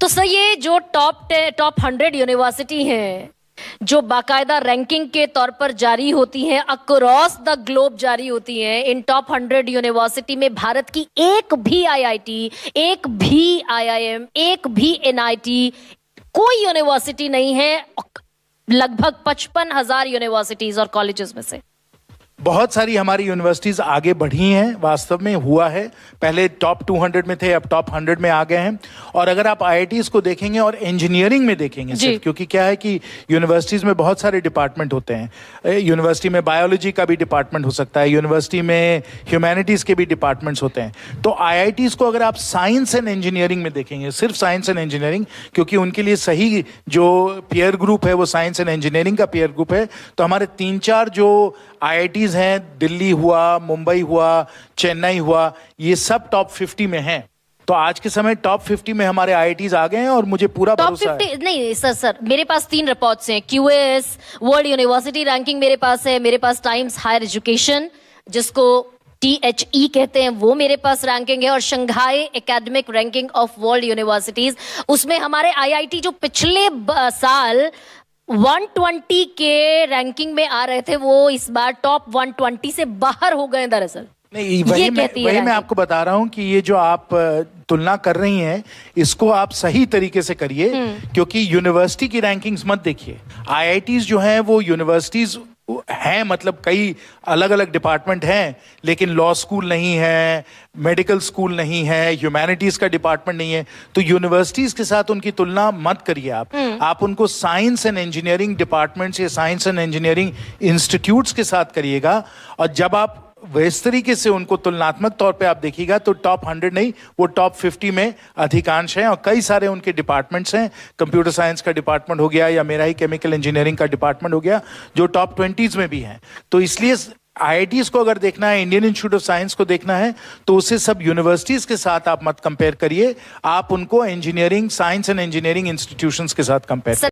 तो सर ये जो टॉप 100 यूनिवर्सिटी हैं जो बाकायदा रैंकिंग के तौर पर जारी होती हैं, अक्रॉस द ग्लोब जारी होती हैं, इन टॉप 100 यूनिवर्सिटी में भारत की एक भी आईआईटी, एक भी आईआईएम, एक भी एनआईटी, कोई यूनिवर्सिटी नहीं है लगभग 55,000 यूनिवर्सिटीज और कॉलेजेस में से। बहुत सारी हमारी यूनिवर्सिटीज आगे बढ़ी हैं, वास्तव में हुआ है। पहले टॉप 200 में थे, अब टॉप 100 में आ गए हैं। और अगर आप आईआईटीज को देखेंगे और इंजीनियरिंग में देखेंगे सिर्फ, क्योंकि क्या है कि यूनिवर्सिटीज में बहुत सारे डिपार्टमेंट होते हैं। यूनिवर्सिटी में बायोलॉजी का भी डिपार्टमेंट हो सकता है, यूनिवर्सिटी में ह्यूमैनिटीज के भी डिपार्टमेंट्स होते हैं। तो आईआईटीज को अगर आप साइंस एंड इंजीनियरिंग में देखेंगे, सिर्फ साइंस एंड इंजीनियरिंग, क्योंकि उनके लिए सही जो पीयर ग्रुप है वो साइंस एंड इंजीनियरिंग का पीयर ग्रुप है। तो हमारे 3-4 जो आईआईटीज हैं, दिल्ली हुआ, मुंबई हुआ, चेन्नई हुआ, ये सब टॉप 50 में हैं। तो आज के समय टॉप 50 में हमारे आईआईटीज आ गए हैं और मुझे पूरा भरोसा है। टॉप 50 नहीं सर, मेरे पास 3 रिपोर्ट्स हैं। QS वर्ल्ड यूनिवर्सिटी रैंकिंग मेरे पास है, मेरे पास टाइम्स हायर एजुकेशन जिसको THE कहते हैं वो मेरे पास रैंकिंग है, और Shanghai academic ranking of world universities, उसमें हमारे आईआईटी जो पिछले साल 120 के रैंकिंग में आ रहे थे वो इस बार टॉप 120 से बाहर हो गए दरअसल। नहीं, वही मैं आपको बता रहा हूं कि ये जो आप तुलना कर रही हैं इसको आप सही तरीके से करिए, क्योंकि यूनिवर्सिटी की रैंकिंग्स मत देखिए। आईआईटीज जो हैं वो यूनिवर्सिटीज हैं, मतलब कई अलग अलग डिपार्टमेंट हैं, लेकिन लॉ स्कूल नहीं है, मेडिकल स्कूल नहीं है, ह्यूमैनिटीज का डिपार्टमेंट नहीं है। तो यूनिवर्सिटीज के साथ उनकी तुलना मत करिए आप उनको साइंस एंड इंजीनियरिंग डिपार्टमेंट्स या साइंस एंड इंजीनियरिंग इंस्टीट्यूट्स के साथ करिएगा। और जब आप इस तरीके से उनको तुलनात्मक तौर पे आप देखिएगा तो टॉप 100 नहीं, वो टॉप 50 में अधिकांश हैं। और कई सारे उनके डिपार्टमेंट्स हैं, कंप्यूटर साइंस का डिपार्टमेंट हो गया या मेरा ही केमिकल इंजीनियरिंग का डिपार्टमेंट हो गया, जो टॉप 20s में भी हैं। तो इसलिए आईआईटीज को अगर देखना है, इंडियन इंस्टीट्यूट ऑफ साइंस को देखना है, तो उसे सब यूनिवर्सिटीज के साथ आप मत कंपेयर करिए, आप उनको engineering, science and engineering institutions के साथ कंपेयर